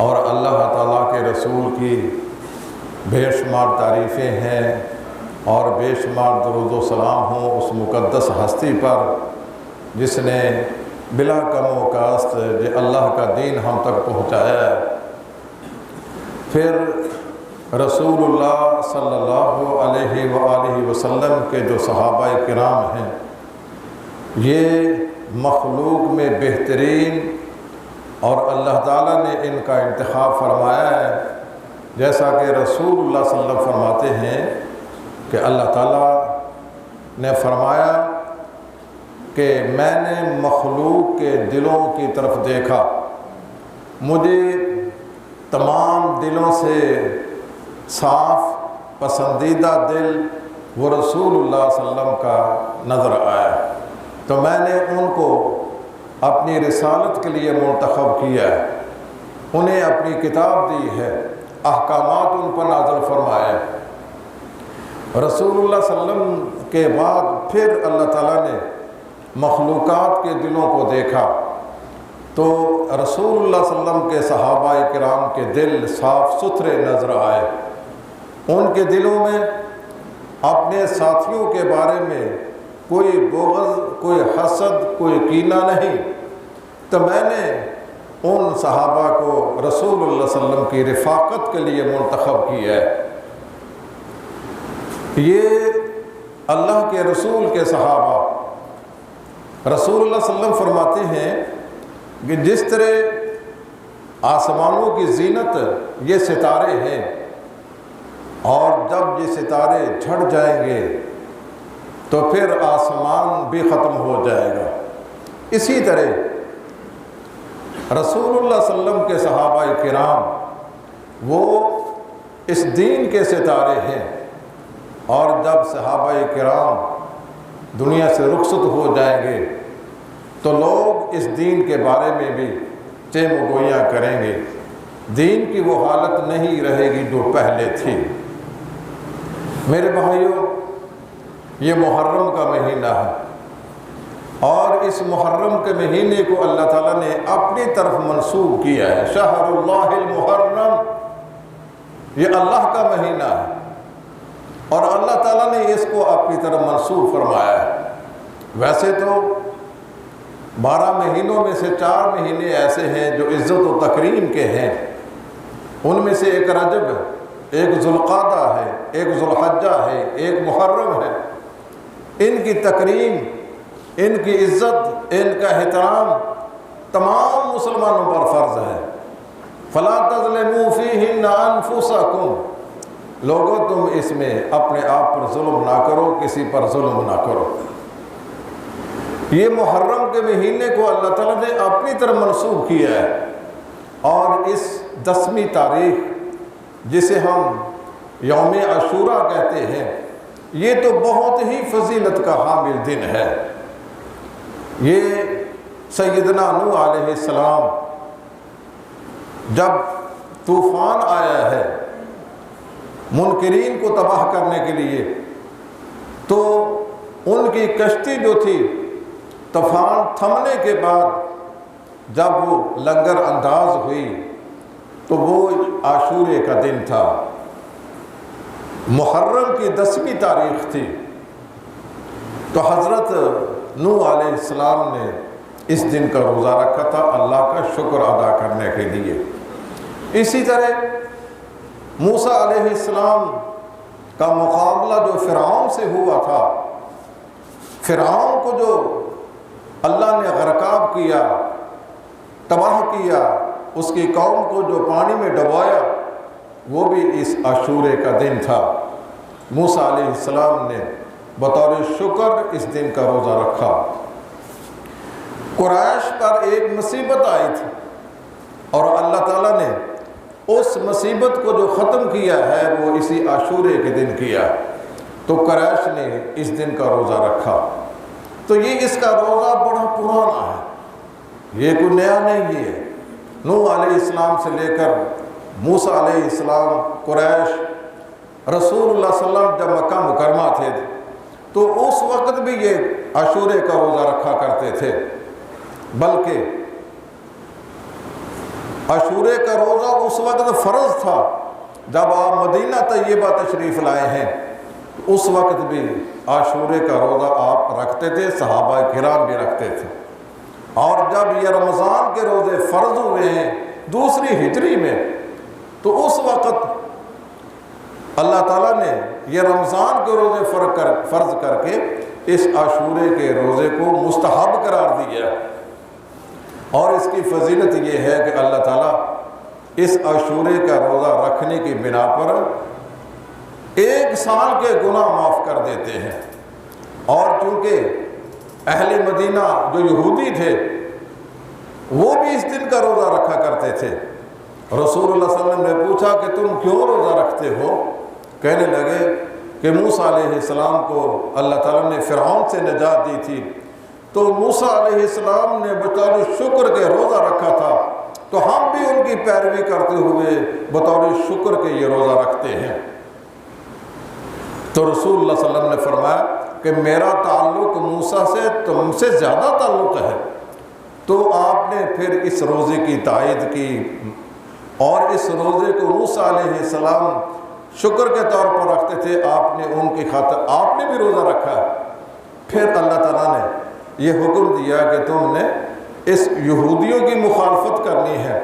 اور اللہ تعالیٰ کے رسول کی بے شمار تعریفیں ہیں اور بے شمار درود و سلام ہوں اس مقدس ہستی پر جس نے بلا کم و کاست اللہ کا دین ہم تک پہنچایا ہے۔ پھر رسول اللہ صلی اللہ علیہ وآلہ وسلم کے جو صحابہ کرام ہیں یہ مخلوق میں بہترین اور اللہ تعالیٰ نے ان کا انتخاب فرمایا ہے، جیسا کہ رسول اللہ صلی اللہ علیہ وسلم فرماتے ہیں کہ اللہ تعالیٰ نے فرمایا کہ میں نے مخلوق کے دلوں کی طرف دیکھا، مجھے تمام دلوں سے صاف پسندیدہ دل وہ رسول اللہ صلی اللہ علیہ وسلم کا نظر آیا، تو میں نے ان کو اپنی رسالت کے لیے منتخب کیا ہے، انہیں اپنی کتاب دی ہے، احکامات ان پر نازل فرمائے۔ رسول اللہ صلی اللہ علیہ وسلم کے بعد پھر اللہ تعالیٰ نے مخلوقات کے دلوں کو دیکھا تو رسول اللہ صلی اللہ علیہ وسلم کے صحابہ کرام کے دل صاف ستھرے نظر آئے، ان کے دلوں میں اپنے ساتھیوں کے بارے میں کوئی بغض، کوئی حسد، کوئی کینہ نہیں، تو میں نے ان صحابہ کو رسول اللہ صلی اللہ علیہ وسلم کی رفاقت کے لیے منتخب کیا ہے۔ یہ اللہ کے رسول کے صحابہ، رسول اللہ صلی اللہ علیہ وسلم فرماتے ہیں کہ جس طرح آسمانوں کی زینت یہ ستارے ہیں اور جب یہ ستارے جھڑ جائیں گے تو پھر آسمان بھی ختم ہو جائے گا، اسی طرح رسول اللہ صلی اللہ علیہ وسلم کے صحابہ کرام وہ اس دین کے ستارے ہیں، اور جب صحابہ کرام دنیا سے رخصت ہو جائیں گے تو لوگ اس دین کے بارے میں بھی چیم و گویاں کریں گے، دین کی وہ حالت نہیں رہے گی جو پہلے تھی۔ میرے بھائیوں، یہ محرم کا مہینہ ہے اور اس محرم کے مہینے کو اللہ تعالیٰ نے اپنی طرف منسوب کیا ہے، شہر اللہ المحرم، یہ اللہ کا مہینہ ہے اور اللہ تعالیٰ نے اس کو اپنی طرف منسوب فرمایا ہے۔ ویسے تو 12 مہینوں میں سے 4 مہینے ایسے ہیں جو عزت و تکریم کے ہیں، ان میں سے ایک رجب ہے، ایک ذوالقعدہ ہے، ایک ذوالحجہ ہے، ایک محرم ہے۔ ان کی تکریم، ان کی عزت، ان کا احترام تمام مسلمانوں پر فرض ہے۔ فَلَا تَظْلِمُوا فِيهِنَّ أَنفُسَكُمْ، لوگوں تم اس میں اپنے آپ پر ظلم نہ کرو، کسی پر ظلم نہ کرو۔ یہ محرم کے مہینے کو اللہ تعالیٰ نے اپنی طرف منسوب کیا ہے، اور اس 10ویں تاریخ جسے ہم یوم عاشوراء کہتے ہیں، یہ تو بہت ہی فضیلت کا حامل دن ہے۔ یہ سیدنا نوح علیہ السلام جب طوفان آیا ہے منکرین کو تباہ کرنے کے لیے، تو ان کی کشتی جو تھی طوفان تھمنے کے بعد جب وہ لنگر انداز ہوئی تو وہ عاشورے کا دن تھا، محرم کی 10ویں تاریخ تھی، تو حضرت نوح علیہ السلام نے اس دن کا روزہ رکھا تھا اللہ کا شکر ادا کرنے کے لیے۔ اسی طرح موسیٰ علیہ السلام کا مقابلہ جو فرعون سے ہوا تھا، فرعون کو جو اللہ نے غرقاب کیا، تباہ کیا، اس کی قوم کو جو پانی میں ڈبویا، وہ بھی اس عاشورے کا دن تھا۔ موسیٰ علیہ السلام نے بطور شکر اس دن کا روزہ رکھا۔ قریش پر ایک مصیبت آئی تھی اور اللہ تعالیٰ نے اس مصیبت کو جو ختم کیا ہے وہ اسی عاشورے کے دن کیا، تو قریش نے اس دن کا روزہ رکھا۔ تو یہ اس کا روزہ بڑا پرانا ہے، یہ کوئی نیا نہیں ہے۔ نوح علیہ السلام سے لے کر موسیٰ علیہ السلام، قریش، رسول اللہ صلی اللہ علیہ وسلم جب مکہ مکرمہ تھے تو اس وقت بھی یہ عاشورے کا روزہ رکھا کرتے تھے، بلکہ عاشورے کا روزہ اس وقت فرض تھا جب آپ مدینہ طیبہ تشریف لائے ہیں، اس وقت بھی عاشورے کا روزہ آپ رکھتے تھے، صحابہ کرام بھی رکھتے تھے۔ اور جب یہ رمضان کے روزے فرض ہوئے ہیں دوسری ہجری میں، تو اس وقت اللہ تعالیٰ نے یہ رمضان کے روزے فرض کر کے اس عاشورے کے روزے کو مستحب قرار دیا۔ اور اس کی فضیلت یہ ہے کہ اللہ تعالیٰ اس عاشورے کا روزہ رکھنے کی بنا پر 1 سال کے گناہ معاف کر دیتے ہیں۔ اور چونکہ اہل مدینہ جو یہودی تھے وہ بھی اس دن کا روزہ رکھا کرتے تھے، رسول اللہ صلی اللہ علیہ وسلم نے پوچھا کہ تم کیوں روزہ رکھتے ہو؟ کہنے لگے کہ موسیٰ علیہ السلام کو اللہ تعالیٰ نے فرعون سے نجات دی تھی، تو موسیٰ علیہ السلام نے بطور شکر کے روزہ رکھا تھا، تو ہم بھی ان کی پیروی کرتے ہوئے بطور شکر کے یہ روزہ رکھتے ہیں۔ تو رسول اللہ صلی اللہ علیہ وسلم نے فرمایا کہ میرا تعلق موسیٰ سے تم سے زیادہ تعلق ہے، تو آپ نے پھر اس روزے کی تائید کی، اور اس روزے کو موسیٰ علیہ السلام شکر کے طور پر رکھتے تھے، آپ نے ان کی خاطر آپ نے بھی روزہ رکھا۔ پھر اللہ تعالیٰ نے یہ حکم دیا کہ تم نے اس یہودیوں کی مخالفت کرنی ہے،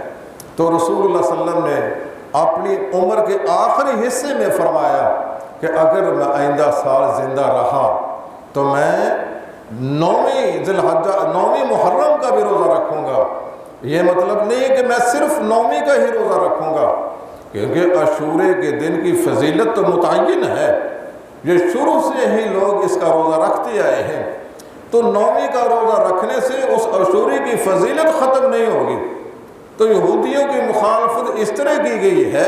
تو رسول اللہ صلی اللہ علیہ وسلم نے اپنی عمر کے آخری حصے میں فرمایا کہ اگر میں آئندہ سال زندہ رہا تو میں 9ویں ذی الحجہ 9ویں محرم کا بھی روزہ رکھوں گا۔ یہ مطلب نہیں کہ میں صرف 9ویں کا ہی روزہ رکھوں گا، کیونکہ عاشورے کے دن کی فضیلت تو متعین ہے، یہ شروع سے ہی لوگ اس کا روزہ رکھتے آئے ہیں، تو 9ویں کا روزہ رکھنے سے اس عاشورے کی فضیلت ختم نہیں ہوگی۔ تو یہودیوں کی مخالفت اس طرح کی گئی ہے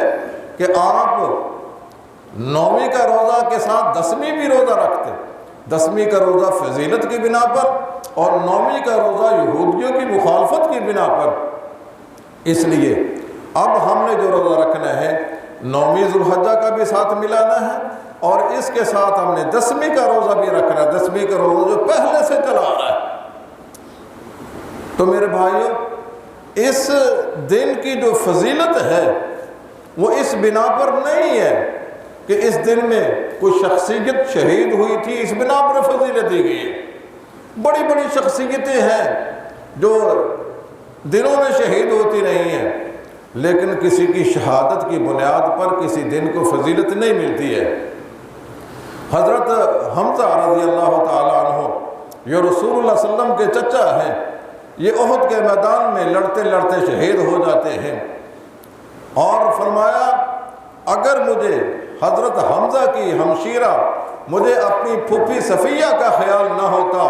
کہ آپ 9ویں کا روزہ کے ساتھ 10ویں بھی روزہ رکھتے، 10ویں کا روزہ فضیلت کی بنا پر اور 9ویں کا روزہ یہودیوں کی مخالفت کی بنا پر۔ اس لیے اب ہم نے جو روزہ رکھنا ہے 9ویں ذی الحجہ کا بھی ساتھ ملانا ہے، اور اس کے ساتھ ہم نے 10ویں کا روزہ بھی رکھنا ہے، 10ویں کا روزہ جو پہلے سے چلا آ رہا ہے۔ تو میرے بھائیوں، اس دن کی جو فضیلت ہے وہ اس بنا پر نہیں ہے کہ اس دن میں کوئی شخصیت شہید ہوئی تھی، اس بنا پر فضیلت دی گئی ہے۔ بڑی بڑی شخصیتیں ہیں جو دنوں میں شہید ہوتی نہیں ہیں، لیکن کسی کی شہادت کی بنیاد پر کسی دن کو فضیلت نہیں ملتی ہے۔ حضرت حمزہ رضی اللہ تعالیٰ عنہ جو رسول اللہ صلی اللہ علیہ وسلم کے چچا ہیں، یہ احد کے میدان میں لڑتے لڑتے شہید ہو جاتے ہیں، اور فرمایا اگر مجھے حضرت حمزہ کی ہمشیرہ مجھے اپنی پھوپھی صفیہ کا خیال نہ ہوتا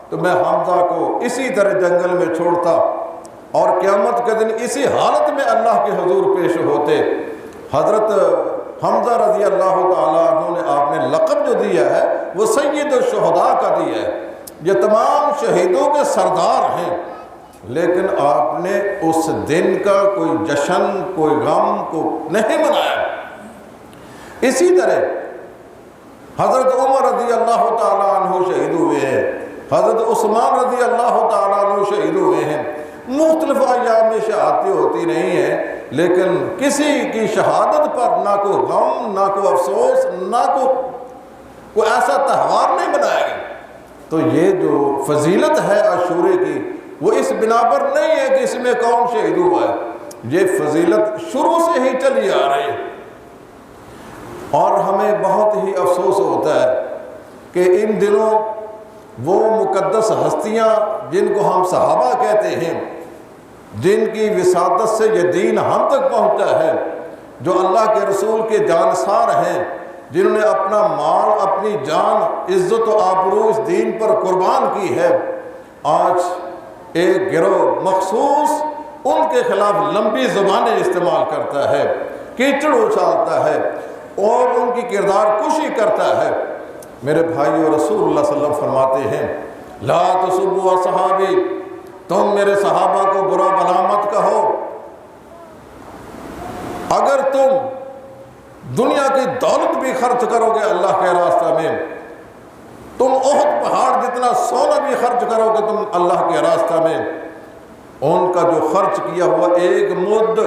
تو میں حمزہ کو اسی طرح جنگل میں چھوڑتا اور قیامت کے دن اسی حالت میں اللہ کے حضور پیش ہوتے۔ حضرت حمزہ رضی اللہ تعالیٰ عنہ نے آپ نے لقب جو دیا ہے وہ سید الشہداء کا دیا ہے، یہ تمام شہیدوں کے سردار ہیں، لیکن آپ نے اس دن کا کوئی جشن کوئی غم کو نہیں منایا۔ اسی طرح حضرت عمر رضی اللہ تعالیٰ عنہ شہید ہوئے ہیں، حضرت عثمان رضی اللہ تعالیٰ عنہ شہید ہوئے ہیں۔ مختلف ایام میں شہادتیں ہوتی نہیں ہیں، لیکن کسی کی شہادت پر نہ کوئی غم نہ کوئی افسوس نہ کوئی ایسا تہوار نہیں منایا گیا۔ تو یہ جو فضیلت ہے عاشورے کی وہ اس بنا پر نہیں ہے کہ اس میں کون شہید ہوا ہے، یہ فضیلت شروع سے ہی چلی آ رہی ہے۔ اور ہمیں بہت ہی افسوس ہوتا ہے کہ ان دنوں وہ مقدس ہستیاں جن کو ہم صحابہ کہتے ہیں، جن کی وساطت سے یہ دین ہم تک پہنچا ہے، جو اللہ کے رسول کے جانسار ہیں، جنہوں نے اپنا مال اپنی جان عزت و آبرو اس دین پر قربان کی ہے، آج ایک گروہ مخصوص ان کے خلاف لمبی زبانیں استعمال کرتا ہے، کیچڑ اچھالتا ہے اور ان کی کردار کشی کرتا ہے۔ میرے بھائیو، رسول اللہ صلی اللہ علیہ وسلم فرماتے ہیں لا تسبوا اصحابی، تم میرے صحابہ کو برا بھلا مت کہو۔ اگر تم دنیا کی دولت بھی خرچ کرو گے اللہ کے راستہ میں، تم احد پہاڑ جتنا سونا بھی خرچ کرو گے تم اللہ کے راستہ میں، ان کا جو خرچ کیا ہوا ایک مد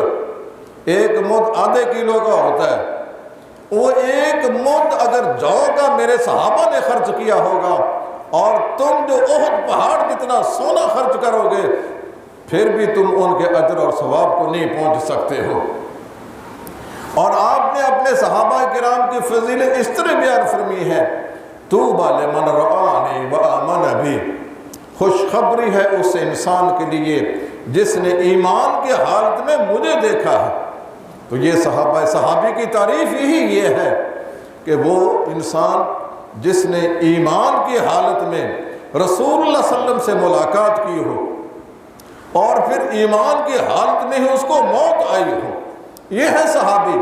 آدھے کلو کا ہوتا ہے، وہ ایک مد اگر جو کا میرے صحابہ نے خرچ کیا ہوگا، اور تم جو احد پہاڑ جتنا سونا خرچ کرو گے، پھر بھی تم ان کے اجر اور ثواب کو نہیں پہنچ سکتے ہو۔ اور آپ نے اپنے صحابہ کرام کی فضیلت اس طرح بیان فرمی ہے، طوبیٰ لمن رآنی وآمن بی، خوشخبری ہے اس انسان کے لیے جس نے ایمان کی حالت میں مجھے دیکھا ہے۔ تو یہ صحابی کی تعریف یہی یہ ہے کہ وہ انسان جس نے ایمان کی حالت میں رسول اللہ صلی اللہ علیہ وسلم سے ملاقات کی ہو، اور پھر ایمان کی حالت میں ہی اس کو موت آئی ہو، یہ ہے صحابی۔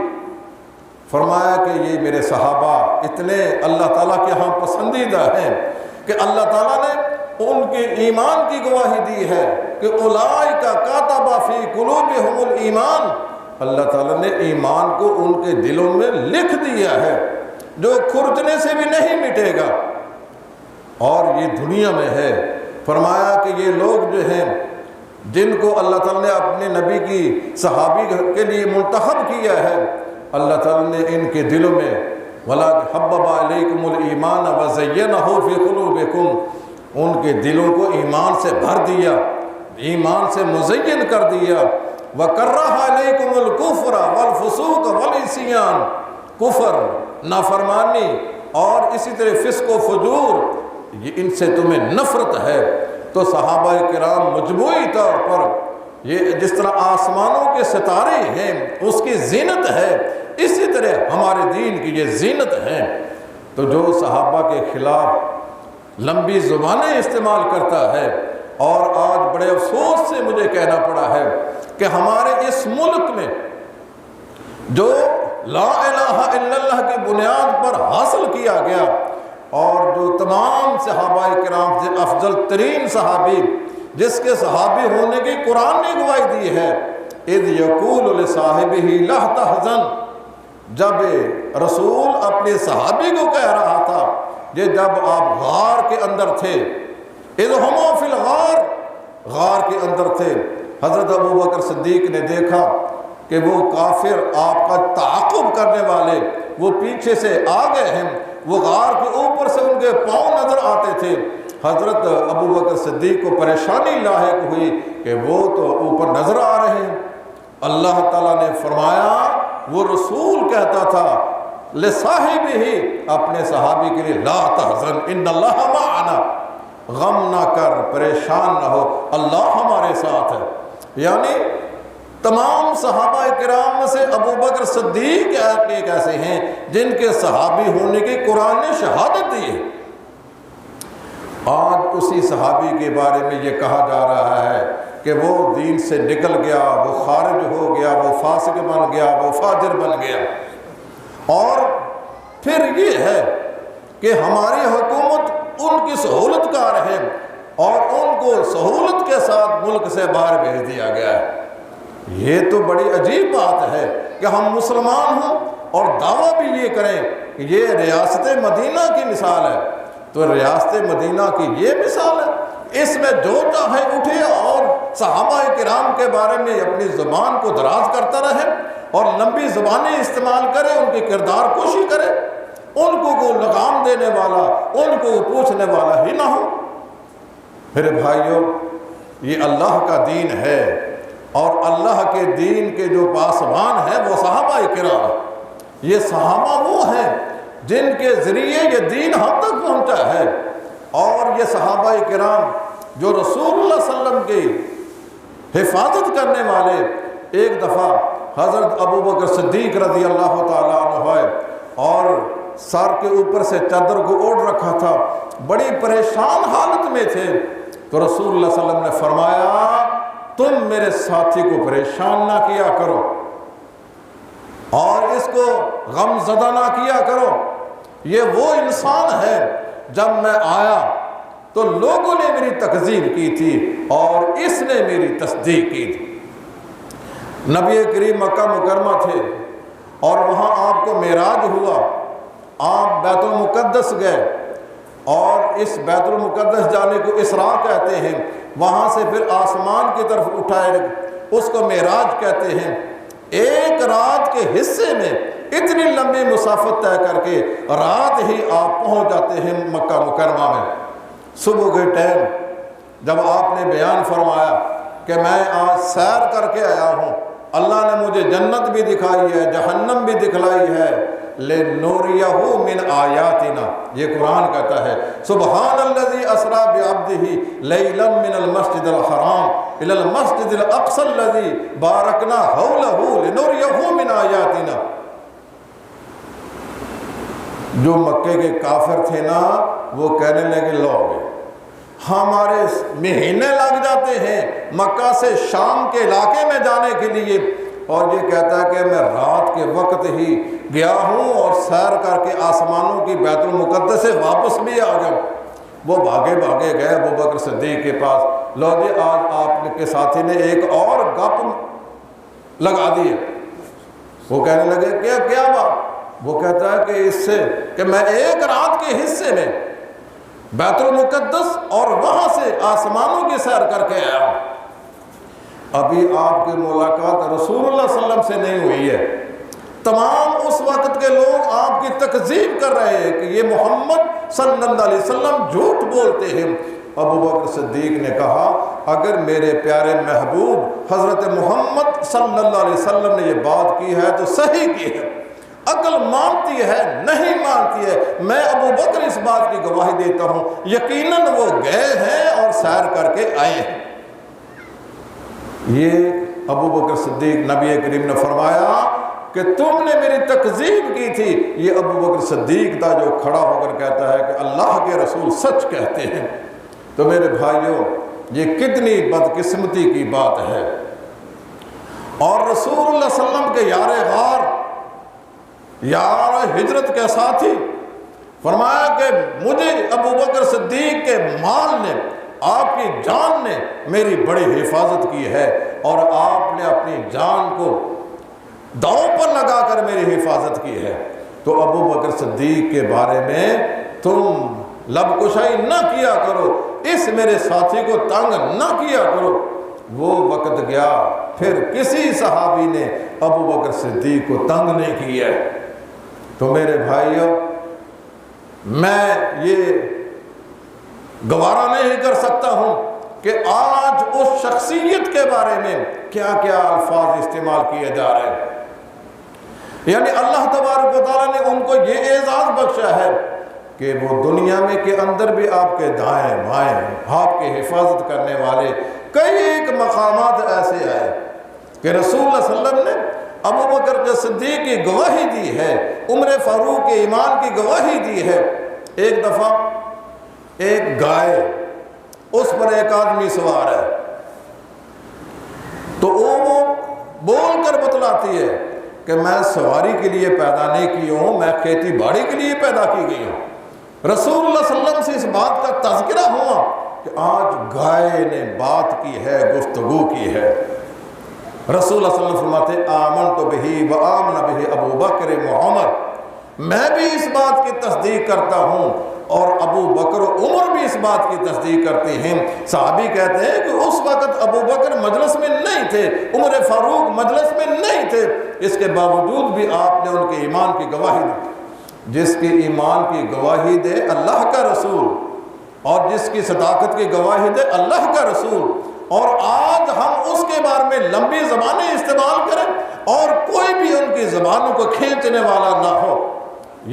فرمایا کہ یہ میرے صحابہ اتنے اللہ تعالیٰ کے ہاں پسندیدہ ہیں کہ اللہ تعالیٰ نے ان کے ایمان کی گواہی دی ہے کہ اولئک کتب فی قلوبہم الایمان، اللہ تعالیٰ نے ایمان کو ان کے دلوں میں لکھ دیا ہے جو کھرچنے سے بھی نہیں مٹے گا، اور یہ دنیا میں ہے۔ فرمایا کہ یہ لوگ جو ہیں جن کو اللہ تعالیٰ نے اپنے نبی کی صحابی کے لیے منتخب کیا ہے، اللہ تعالیٰ نے ان کے دلوں میں وَلَقَدْ حَبَّبَ عَلَيْكُمُ الْإِيمَانَ وَزَيَّنَهُ فِي قُلُوبِكُمْ، ان کے دلوں کو ایمان سے بھر دیا، ایمان سے مزین کر دیا۔ وَكَرَّهَ عَلَيْكُمُ الْكُفْرَ وَالْفُسُوقَ وَالْعِصْيَانَ، کفر، نافرمانی اور اسی طرح فسق و فجور، یہ ان سے تمہیں نفرت ہے۔ تو صحابہ کرام مجموعی طور پر یہ جس طرح آسمانوں کے ستارے ہیں اس کی زینت ہے، اسی طرح ہمارے دین کی یہ زینت ہے۔ تو جو صحابہ کے خلاف لمبی زبانیں استعمال کرتا ہے، اور آج بڑے افسوس سے مجھے کہنا پڑا ہے کہ ہمارے اس ملک میں جو لا الہ الا اللہ کی بنیاد پر حاصل کیا گیا، اور جو تمام صحابہ کرام سے افضل ترین صحابی جس کے صحابی ہونے کی قرآن نے گواہی دی ہے، اذ یقول لصاحبہ لا تحزن، جب رسول اپنے صحابی کو کہہ رہا تھا، یہ جب آپ غار کے اندر تھے، اذ ہما فی الغار، غار کے اندر تھے، حضرت ابوبکر صدیق نے دیکھا کہ وہ کافر آپ کا تعاقب کرنے والے وہ پیچھے سے آ گئے ہیں، وہ غار کے اوپر سے ان کے پاؤں نظر آتے تھے۔ حضرت ابوبکر صدیق کو پریشانی لاحق ہوئی کہ وہ تو اوپر نظر آ رہے ہیں۔ اللہ تعالیٰ نے فرمایا، وہ رسول کہتا تھا لصاحبہ، اپنے صحابی کے لیے، لا تحزن ان اللہ معنا، غم نہ کر، پریشان نہ ہو، اللہ ہمارے ساتھ ہے۔ یعنی تمام صحابہ کرام میں سے ابوبکر صدیق ایک ایسے ہیں جن کے صحابی ہونے کی قرآن نے شہادت دی ہے۔ آج اسی صحابی کے بارے میں یہ کہا جا رہا ہے کہ وہ دین سے نکل گیا، وہ خارج ہو گیا، وہ فاسق بن گیا، وہ فاجر بن گیا۔ اور پھر یہ ہے کہ ہماری حکومت ان کی سہولت کار ہے، اور ان کو سہولت کے ساتھ ملک سے باہر بھیج دیا گیا ہے۔ یہ تو بڑی عجیب بات ہے کہ ہم مسلمان ہوں اور دعویٰ بھی یہ کریں کہ یہ ریاست مدینہ کی مثال ہے، تو ریاست مدینہ کی یہ مثال ہے، اس میں جو چاہے اٹھے اور صحابہ کرام کے بارے میں اپنی زبان کو دراز کرتا رہے اور لمبی زبانیں استعمال کرے، ان کی کردار کشی کرے، ان کو کوئی لگام دینے والا، ان کو پوچھنے والا ہی نہ ہو۔ میرے بھائیوں، یہ اللہ کا دین ہے، اور اللہ کے دین کے جو پاسبان ہیں وہ صحابہ کرام، یہ صحابہ وہ ہیں جن کے ذریعے یہ دین ہم تک پہنچا ہے۔ اور یہ صحابہ کرام جو رسول اللہ صلی اللہ علیہ وسلم کی حفاظت کرنے والے، ایک دفعہ حضرت ابوبکر صدیق رضی اللہ تعالیٰ عنہ اور سر کے اوپر سے چادر کو اوڑھ رکھا تھا، بڑی پریشان حالت میں تھے، تو رسول اللہ صلی اللہ علیہ وسلم نے فرمایا، تم میرے ساتھی کو پریشان نہ کیا کرو اور اس کو غم زدہ نہ کیا کرو، یہ وہ انسان ہے جب میں آیا تو لوگوں نے میری تکذیب کی تھی اور اس نے میری تصدیق کی تھی۔ نبی کریم مکہ مکرمہ تھے اور وہاں آپ کو معراج ہوا، آپ بیت المقدس گئے، اور اس بیت المقدس جانے کو اسراء کہتے ہیں، وہاں سے پھر آسمان کی طرف اٹھائے، اس کو معراج کہتے ہیں۔ ایک رات کے حصے میں اتنی لمبی مسافت طے کر کے رات ہی آپ پہنچ جاتے ہیں مکہ مکرمہ میں۔ صبح کے ٹائم جب آپ نے بیان فرمایا کہ میں آج سیر کر کے آیا ہوں، اللہ نے مجھے جنت بھی دکھائی ہے، جہنم بھی دکھلائی ہے، لِنُرِيَهُ مِنْ آیَاتِنَا، یہ قرآن کہتا ہے سبحان الذی اسریٰ بعبدہ لیلا من المسجد الحرام الی المسجد الاقصی الذی بارکنا حولہ لِنُرِيَهُ مِنْ آیَاتِنَا۔ جو مکے کے کافر تھے نا، وہ کہنے لگے لو ہمارے مہینے لگ جاتے ہیں مکہ سے شام کے علاقے میں جانے کے لیے، اور یہ کہتا ہے کہ میں رات کے وقت ہی گیا ہوں اور سیر کر کے آسمانوں کی بیت المقدس سے واپس بھی آ گیا۔ وہ بھاگے بھاگے گئے ابو بکر صدیق کے پاس، لو جی آج آپ کے ساتھی نے ایک اور گپ لگا دی ہے۔ وہ کہنے لگے کیا بات؟ وہ کہتا ہے کہ اس سے کہ میں ایک رات کے حصے میں بیت المقدس اور وہاں سے آسمانوں کی سیر کر کے آیا ہوں۔ ابھی آپ کی ملاقات رسول اللہ صلی اللہ علیہ وسلم سے نہیں ہوئی ہے، تمام اس وقت کے لوگ آپ کی تکذیب کر رہے ہیں کہ یہ محمد صلی اللہ علیہ وسلم جھوٹ بولتے ہیں۔ ابو بکر صدیق نے کہا اگر میرے پیارے محبوب حضرت محمد صلی اللہ علیہ وسلم نے یہ بات کی ہے تو صحیح کی ہے، عقل مانتی ہے نہیں مانتی ہے، میں ابو بکر اس بات کی گواہی دیتا ہوں یقیناً وہ گئے ہیں اور سیر کر کے آئے ہیں۔ یہ ابو بکر صدیق نبی کریم نے فرمایا کہ تم نے میری تکذیب کی تھی، یہ ابو بکر صدیق تھا جو کھڑا ہو کر کہتا ہے کہ اللہ کے رسول سچ کہتے ہیں۔ تو میرے بھائیوں، یہ کتنی بدقسمتی کی بات ہے۔ اور رسول اللہ صلی اللہ علیہ وسلم کے یار غار، یار ہجرت کے ساتھی، فرمایا کہ مجھے ابو بکر صدیق کے مال نے، آپ کی جان نے میری بڑی حفاظت کی ہے، اور آپ نے اپنی جان کو داؤں پر لگا کر میری حفاظت کی ہے۔ تو ابو بکر صدیق کے بارے میں تم لب کشائی نہ کیا کرو، اس میرے ساتھی کو تنگ نہ کیا کرو۔ وہ وقت گیا، پھر کسی صحابی نے ابو بکر صدیق کو تنگ نہیں کیا۔ تو میرے بھائیوں، میں یہ گوارا نہیں کر سکتا ہوں کہ آج اس شخصیت کے بارے میں کیا کیا الفاظ استعمال کیے جا رہے ہیں۔ یعنی اللہ تبارک و تعالیٰ نے ان کو یہ اعزاز بخشا ہے کہ وہ دنیا میں کے اندر بھی آپ کے دائیں بائیں آپ کی حفاظت کرنے والے کئی ایک مقامات ایسے آئے کہ رسول اللہ صلی اللہ علیہ وسلم نے ابو بکر کے صدیق کی گواہی دی ہے، عمر فاروق کے ایمان کی گواہی دی ہے۔ ایک دفعہ ایک گائے، اس پر ایک آدمی سوار ہے، تو وہ بول کر بتلاتی ہے کہ میں سواری کے لیے پیدا نہیں کی ہوں، میں کھیتی باڑی کے لیے پیدا کی گئی ہوں۔ رسول اللہ صلی اللہ علیہ وسلم سے اس بات کا تذکرہ ہوا کہ آج گائے نے بات کی ہے، گفتگو کی ہے۔ رسول اللہ صلی اللہ علیہ وسلم فرماتے آمنت بہ و آمن بہ ابو بکر و عمر، میں بھی اس بات کی تصدیق کرتا ہوں اور ابو بکر و عمر بھی اس بات کی تصدیق کرتے ہیں۔ صحابی کہتے ہیں کہ اس وقت ابو بکر مجلس میں نہیں تھے، عمر فاروق مجلس میں نہیں تھے، اس کے باوجود بھی آپ نے ان کے ایمان کی گواہی دی۔ جس کی ایمان کی گواہی دے اللہ کا رسول، اور جس کی صداقت کی گواہی دے اللہ کا رسول، اور آج ہم اس کے بارے میں لمبی زبانیں استعمال کریں اور کوئی بھی ان کی زبانوں کو کھینچنے والا نہ ہو،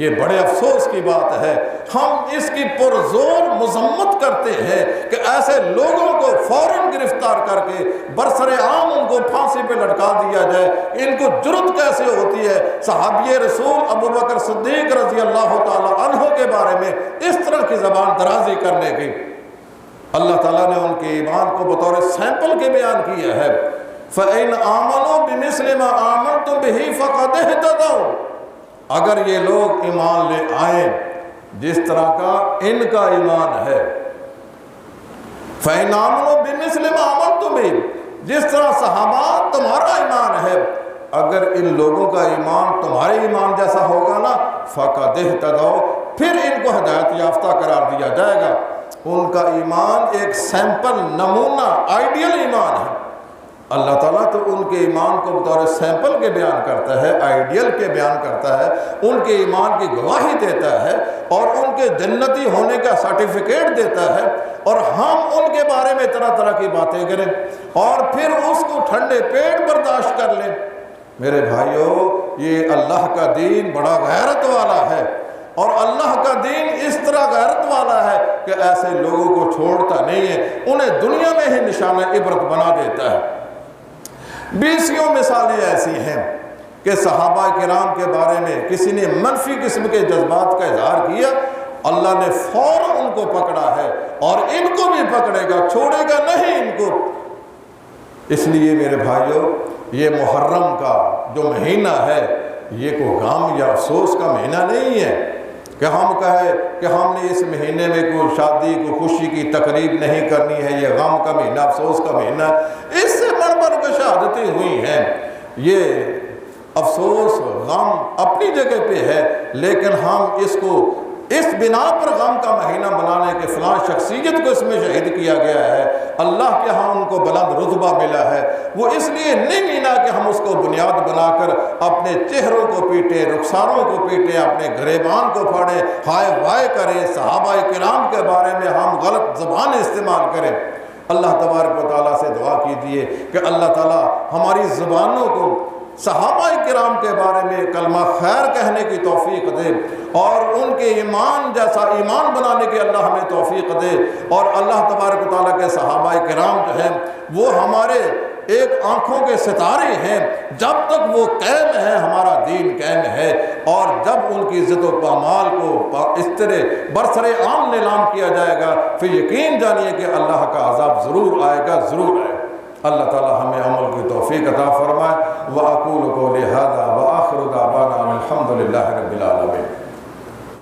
یہ بڑے افسوس کی بات ہے۔ ہم اس کی پرزور مذمت کرتے ہیں کہ ایسے لوگوں کو فوراً گرفتار کر کے برسر عام ان کو پھانسی پہ لٹکا دیا جائے۔ ان کو جرت کیسے ہوتی ہے صحابی رسول ابو بکر صدیق رضی اللہ تعالی عنہ کے بارے میں اس طرح کی زبان درازی کرنے کی؟ اللہ تعالیٰ نے ان کے ایمان کو بطور سیمپل کے بیان کیا ہے۔ فَإِنْ آمَنُوا بِمِثْلِ مَا آمَنْتُمْ بِهِ فَقَدْ اهْتَدَوْا، اگر یہ لوگ ایمان لے آئیں جس طرح کا ان کا ایمان ہے، فَإِنْ آمَنُوا بِمِثْلِ مَا آمَنْتُمْ بِهِ، جس طرح صحابہ تمہارا ایمان ہے، اگر ان لوگوں کا ایمان تمہارے ایمان جیسا ہوگا نا، فَقَدْ اهْتَدَوْا، پھر ان کو ہدایت یافتہ قرار دیا جائے گا۔ ان کا ایمان ایک سیمپل، نمونہ، آئیڈیل ایمان ہے۔ اللہ تعالیٰ تو ان کے ایمان کو بطور سیمپل کے بیان کرتا ہے، آئیڈیل کے بیان کرتا ہے، ان کے ایمان کی گواہی دیتا ہے اور ان کے جنتی ہونے کا سرٹیفکیٹ دیتا ہے، اور ہم ان کے بارے میں طرح طرح کی باتیں کریں اور پھر اس کو ٹھنڈے پیٹ برداشت کر لیں۔ میرے بھائیوں، یہ اللہ کا دین بڑا غیرت والا ہے، اور اللہ کا دین اس طرح غیرت والا ہے کہ ایسے لوگوں کو چھوڑتا نہیں ہے، انہیں دنیا میں ہی نشانہ عبرت بنا دیتا ہے۔ 20 مثالیں ایسی ہیں کہ صحابہ کرام کے بارے میں کسی نے منفی قسم کے جذبات کا اظہار کیا، اللہ نے فوراً ان کو پکڑا ہے اور ان کو بھی پکڑے گا، چھوڑے گا نہیں ان کو۔ اس لیے میرے بھائیوں، یہ محرم کا جو مہینہ ہے یہ کوئی غم یا افسوس کا مہینہ نہیں ہے کہ ہم کہیں کہ ہم نے اس مہینے میں کوئی شادی، کوئی خوشی کی تقریب نہیں کرنی ہے، یہ غم کا مہینہ، افسوس کا مہینہ۔ اس سے بڑھ بڑھ کے شہادتیں ہوئی ہیں۔ یہ افسوس، غم اپنی جگہ پہ ہے، لیکن ہم اس کو اس بنا پر غم کا مہینہ بنانے کے فلاں شخصیت کو اس میں شہید کیا گیا ہے، اللہ کے ہاں ان کو بلند رتبہ ملا ہے، وہ اس لیے نہیں ملا کہ ہم اس کو بنیاد بنا کر اپنے چہروں کو پیٹیں، رخساروں کو پیٹیں، اپنے گریبان کو پھاڑیں، ہائے وائے کریں، صحابہ کرام کے بارے میں ہم غلط زبان استعمال کریں۔ اللہ تبارک و تعالیٰ سے دعا کیجیے کہ اللہ تعالیٰ ہماری زبانوں کو صحابہ کرام کے بارے میں کلمہ خیر کہنے کی توفیق دے، اور ان کے ایمان جیسا ایمان بنانے کی اللہ ہمیں توفیق دے، اور اللہ تبارک و تعالیٰ کے صحابہ کرام جو ہیں وہ ہمارے ایک آنکھوں کے ستارے ہیں، جب تک وہ قائم ہے ہمارا دین قائم ہے، اور جب ان کی عزت و پامال کو اس طرح برسر عام نیلام کیا جائے گا پھر یقین جانیے کہ اللہ کا عذاب ضرور آئے گا، ضرور آئے گا۔ اللہ تعالی ہمیں عمل کی توفیق عطا فرمائے۔ وَأَقُولُ قَوْلِي هَذَا وَآخِرُ دَعْوَانَا أَنِ الْحَمْدُ لِلَّهِ رَبِّ الْعَالَمِينَ۔